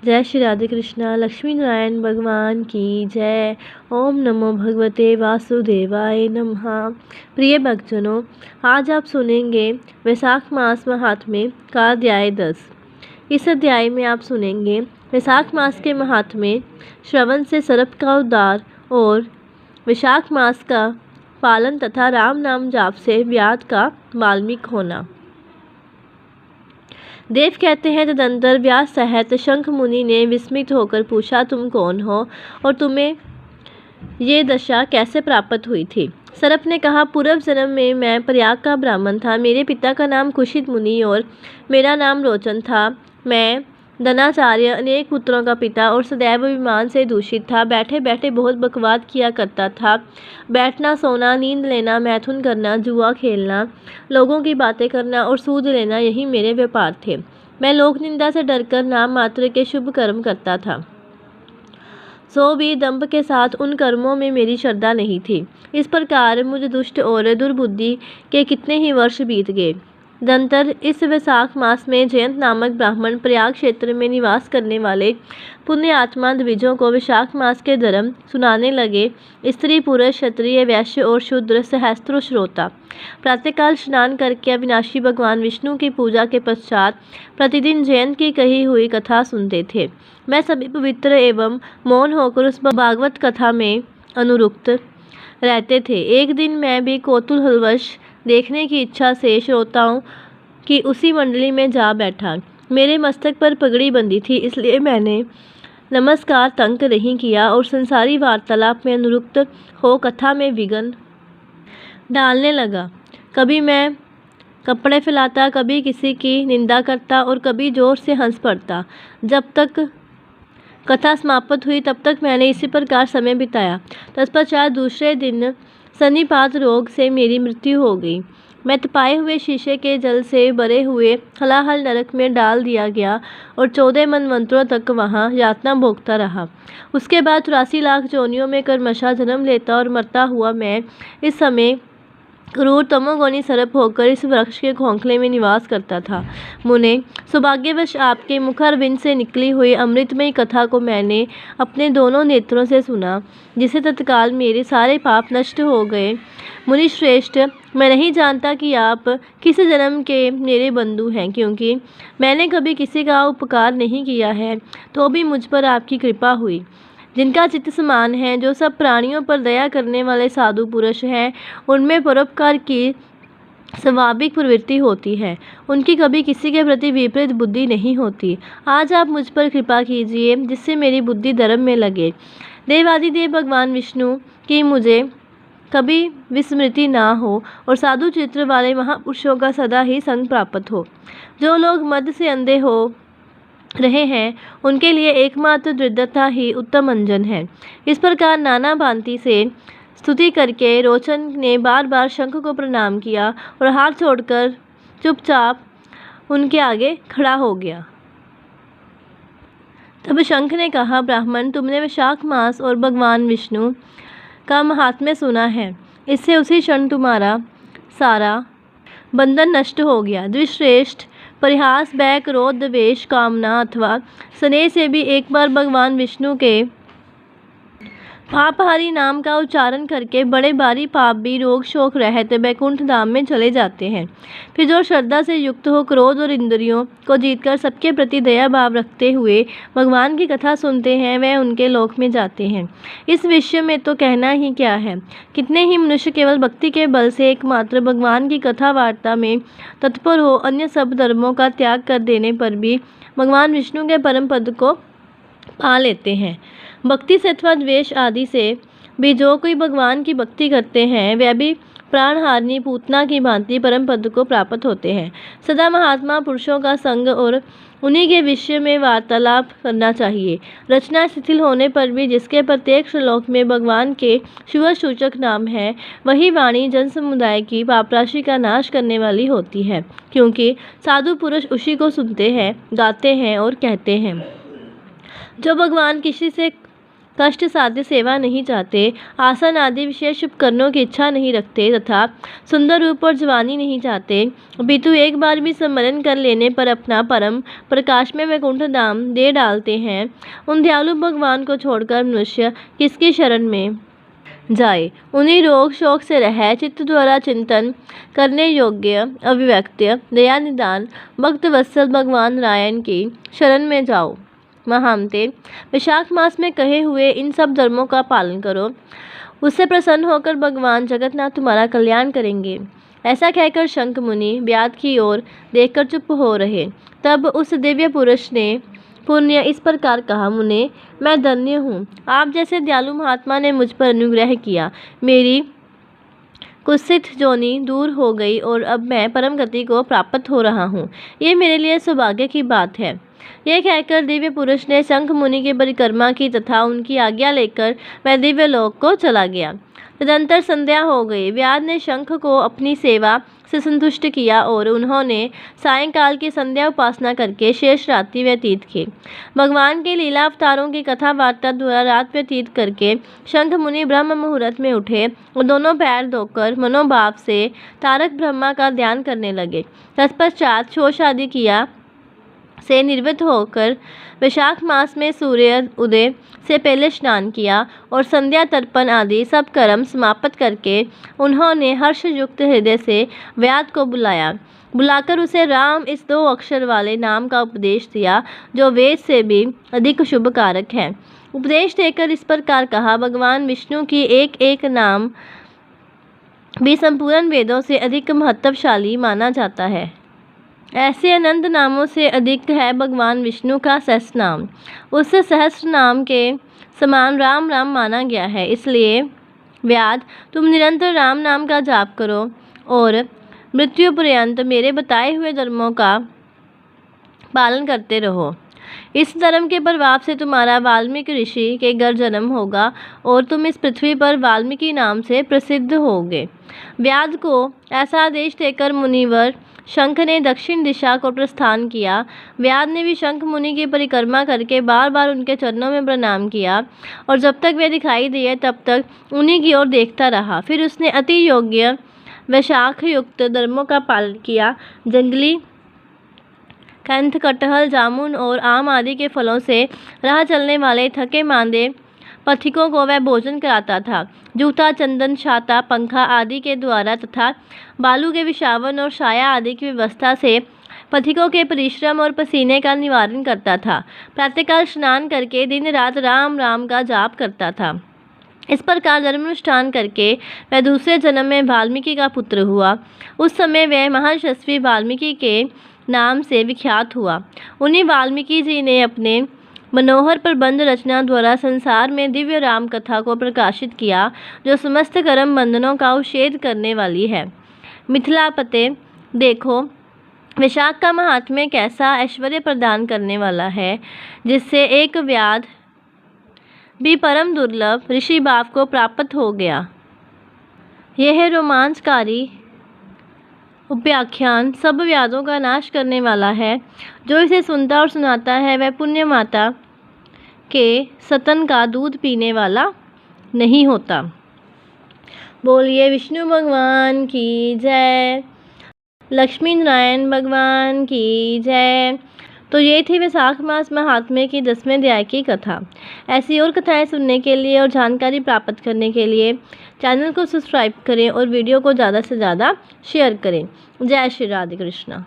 जय श्री राधे कृष्णा। लक्ष्मी नारायण भगवान की जय। ओम नमो भगवते वासुदेवाय नमः। प्रिय भक्तजनों, आज आप सुनेंगे वैशाख मास महात्म्य का अध्याय 10। इस अध्याय में आप सुनेंगे वैशाख मास के महात्म्य, श्रवण से सर्प का उद्धार और वैशाख मास का पालन तथा राम नाम जाप से व्याध का वाल्मीक होना। देव कहते हैं, तदंतर व्यास सहित शंख मुनि ने विस्मित होकर पूछा, तुम कौन हो और तुम्हें ये दशा कैसे प्राप्त हुई थी? सर्प ने कहा, पूर्व जन्म में मैं प्रयाग का ब्राह्मण था। मेरे पिता का नाम कुशित मुनि और मेरा नाम रोचन था। मैं धनाचार्य, अनेक पुत्रों का पिता और सदैव अभिमान से दूषित था। बैठे बैठे बहुत बकवाद किया करता था। बैठना, सोना, नींद लेना, मैथुन करना, जुआ खेलना, लोगों की बातें करना और सूद लेना, यही मेरे व्यापार थे। मैं लोक निंदा से डरकर नाम मात्र के शुभ कर्म करता था। सो भी दंभ के साथ उन कर्मों में मेरी श्रद्धा नहीं थी। इस प्रकार मुझ दुष्ट और दुर्बुद्धि के कितने ही वर्ष बीत गए। दंतर इस वैशाख मास में जयंत नामक ब्राह्मण प्रयाग क्षेत्र में निवास करने वाले पुण्य आत्मा द्विजों को वैशाख मास के धर्म सुनाने लगे। स्त्री, पुरुष, क्षत्रिय, वैश्य और शूद्र सहस्त्रों श्रोता प्रातःकाल स्नान करके अविनाशी भगवान विष्णु की पूजा के पश्चात प्रतिदिन जयंत की कही हुई कथा सुनते थे। मैं सभी पवित्र एवं मौन होकर उस भागवत कथा में अनुरुक्त रहते थे। एक दिन मैं भी कौतूहलवश देखने की इच्छा से श्रोताओं की उसी मंडली में जा बैठा। मेरे मस्तक पर पगड़ी बंधी थी, इसलिए मैंने नमस्कार तंक नहीं किया और संसारी वार्तालाप में अनुरुक्त हो कथा में विघ्न डालने लगा। कभी मैं कपड़े फैलाता, कभी किसी की निंदा करता और कभी जोर से हंस पड़ता। जब तक कथा समाप्त हुई तब तक मैंने इसी प्रकार समय बिताया। तत्पश्चात दूसरे दिन सन्निपात रोग से मेरी मृत्यु हो गई। मैं तपाए हुए शीशे के जल से भरे हुए हलाहल नरक में डाल दिया गया और 14 मनवंतरों तक वहाँ यातना भोगता रहा। उसके बाद 83 लाख योनियों में क्रमशः जन्म लेता और मरता हुआ मैं इस समय क्रूर तमोगुणी सर्प होकर इस वृक्ष के खोखले में निवास करता था। मुने, सौभाग्यवश आपके मुखारविंद से निकली हुई अमृतमयी कथा को मैंने अपने दोनों नेत्रों से सुना, जिससे तत्काल मेरे सारे पाप नष्ट हो गए। मुनि श्रेष्ठ, मैं नहीं जानता कि आप किस जन्म के मेरे बंधु हैं, क्योंकि मैंने कभी किसी का उपकार नहीं किया है, तो भी मुझ पर आपकी कृपा हुई। जिनका चित्त समान है, जो सब प्राणियों पर दया करने वाले साधु पुरुष हैं, उनमें परोपकार की स्वाभाविक प्रवृत्ति होती है। उनकी कभी किसी के प्रति विपरीत बुद्धि नहीं होती। आज आप मुझ पर कृपा कीजिए, जिससे मेरी बुद्धि धर्म में लगे। देवादिदेव भगवान विष्णु की मुझे कभी विस्मृति ना हो और साधु चित्र वाले महापुरुषों का सदा ही संग प्राप्त हो। जो लोग मद से अंधे हो रहे हैं, उनके लिए एकमात्र दृढ़ता ही उत्तम अंजन है। इस प्रकार नाना भांति से स्तुति करके रोचन ने बार बार शंख को प्रणाम किया और हाथ छोड़कर चुपचाप उनके आगे खड़ा हो गया। तब शंख ने कहा, ब्राह्मण, तुमने वैशाख मास और भगवान विष्णु का महात्म्य सुना है। इससे उसी क्षण तुम्हारा सारा बंधन नष्ट हो गया। द्विश्रेष्ठ, परिहास, भय, क्रोध, द्वेष, कामना अथवा स्नेह से भी एक बार भगवान विष्णु के पापहारी नाम का उच्चारण करके बड़े भारी पाप भी रोग शोक रहित बैकुंठ धाम में चले जाते हैं। फिर जो श्रद्धा से युक्त हो, क्रोध और इंद्रियों को जीतकर सबके प्रति दया भाव रखते हुए भगवान की कथा सुनते हैं, वह उनके लोक में जाते हैं। इस विषय में तो कहना ही क्या है। कितने ही मनुष्य केवल भक्ति के बल से एकमात्र भगवान की कथा वार्ता में तत्पर हो, अन्य सब धर्मों का त्याग कर देने पर भी भगवान विष्णु के परम पद को पा लेते हैं। भक्ति से अथवा द्वेष आदि से भी जो कोई भगवान की भक्ति करते हैं, वह भी प्राणहारिणी पूतना की भांति परम पद को प्राप्त होते हैं। सदा महात्मा पुरुषों का संग और उन्हीं के विषय में वार्तालाप करना चाहिए। रचना शिथिल होने पर भी जिसके प्रत्येक श्लोक में भगवान के शुभ सूचक नाम है, वही वाणी जन समुदाय की पापराशि का नाश करने वाली होती है, क्योंकि साधु पुरुष उसी को सुनते हैं, गाते हैं और कहते हैं। जो भगवान किसी से कष्ट साध्य सेवा नहीं चाहते, आसन आदि विशेष उपकरणों की इच्छा नहीं रखते तथा सुंदर रूप और जवानी नहीं चाहते, अपितु एक बार भी स्मरण कर लेने पर अपना परम प्रकाश में वैकुंठ धाम दे डालते हैं, उन दयालु भगवान को छोड़कर मनुष्य किसकी शरण में जाए। उन्हीं रोग शोक से रह चित्त द्वारा चिंतन करने योग्य अभिव्यक्त दया निदान भक्त वत्सल भगवान नारायण की शरण में जाओ। महामते, वैशाख मास में कहे हुए इन सब धर्मों का पालन करो, उससे प्रसन्न होकर भगवान जगन्नाथ तुम्हारा कल्याण करेंगे। ऐसा कहकर शंख मुनि व्याध की ओर देखकर चुप हो रहे। तब उस दिव्य पुरुष ने पुण्य इस प्रकार कहा, मुने, मैं धन्य हूँ, आप जैसे दयालु महात्मा ने मुझ पर अनुग्रह किया। मेरी कुत्सित जोनी दूर हो गई और अब मैं परम गति को प्राप्त हो रहा हूँ। ये मेरे लिए सौभाग्य की बात है। यह कहकर दिव्य पुरुष ने शंख मुनि की परिक्रमा की तथा उनकी आज्ञा लेकर वह दिव्य लोक को चला गया। तदंतर संध्या हो गई। व्याध ने शंख को अपनी सेवा से संतुष्ट किया और उन्होंने सायंकाल की संध्या उपासना करके शेष रात्रि व्यतीत की। भगवान के लीला अवतारों की कथा वार्ता द्वारा रात व्यतीत करके शंख मुनि ब्रह्म मुहूर्त में उठे और दोनों पैर धोकर मनोभाव से तारक ब्रह्मा का ध्यान करने लगे। तत्पश्चात शोष आदि किया से निर्वृत्त होकर वैशाख मास में सूर्य उदय से पहले स्नान किया और संध्या तर्पण आदि सब कर्म समाप्त करके उन्होंने हर्ष युक्त हृदय से व्याध को बुलाकर उसे राम इस 2 अक्षर वाले नाम का उपदेश दिया, जो वेद से भी अधिक शुभ कारक है। उपदेश देकर इस प्रकार कहा, भगवान विष्णु की एक एक नाम भी संपूर्ण वेदों से अधिक महत्वशाली माना जाता है। ऐसे अनंत नामों से अधिक है भगवान विष्णु का सहस्त्र नाम। उस सहस्त्र नाम के समान राम राम माना गया है। इसलिए व्याध, तुम निरंतर राम नाम का जाप करो और मृत्यु पर्यंत मेरे बताए हुए धर्मों का पालन करते रहो। इस धर्म के प्रभाव से तुम्हारा वाल्मीकि ऋषि के घर जन्म होगा और तुम इस पृथ्वी पर वाल्मीकि नाम से प्रसिद्ध होगे। व्याध को ऐसा आदेश देकर मुनिवर शंख ने दक्षिण दिशा को प्रस्थान किया। व्याध ने भी शंख मुनि की परिक्रमा करके बार बार उनके चरणों में प्रणाम किया और जब तक वे दिखाई दिए तब तक उन्हीं की ओर देखता रहा। फिर उसने अति योग्य वैशाख युक्त धर्मों का पालन किया। जंगली कंथ, कटहल, जामुन और आम आदि के फलों से राह चलने वाले थके मांदे पथिकों को वह भोजन कराता था। जूता, चंदन, छाता, पंखा आदि के द्वारा तथा बालू के विछावन और छाया आदि की व्यवस्था से पथिकों के परिश्रम और पसीने का निवारण करता था। प्रातःकाल स्नान करके दिन रात राम राम का जाप करता था। इस प्रकार धर्मानुष्ठान करके वह दूसरे जन्म में वाल्मीकि का पुत्र हुआ। उस समय वह महर्षि वाल्मीकि के नाम से विख्यात हुआ। उन्हीं वाल्मीकि जी ने अपने मनोहर प्रबंध रचना द्वारा संसार में दिव्य राम कथा को प्रकाशित किया, जो समस्त कर्म बंधनों का उच्छेद करने वाली है। मिथिलापते, देखो वैशाख का महात्म्य कैसा ऐश्वर्य प्रदान करने वाला है, जिससे एक व्याध भी परम दुर्लभ ऋषि भाव को प्राप्त हो गया। यह रोमांचकारी उपाख्यान सब व्याधों का नाश करने वाला है। जो इसे सुनता और सुनाता है वह पुण्य माता के स्तन का दूध पीने वाला नहीं होता। बोलिए विष्णु भगवान की जय, लक्ष्मी नारायण भगवान की जय। तो ये थी वैशाख मास महात्म्य की 10वें अध्याय की कथा। ऐसी और कथाएं सुनने के लिए और जानकारी प्राप्त करने के लिए चैनल को सब्सक्राइब करें और वीडियो को ज़्यादा से ज़्यादा शेयर करें। जय श्री राधे कृष्णा।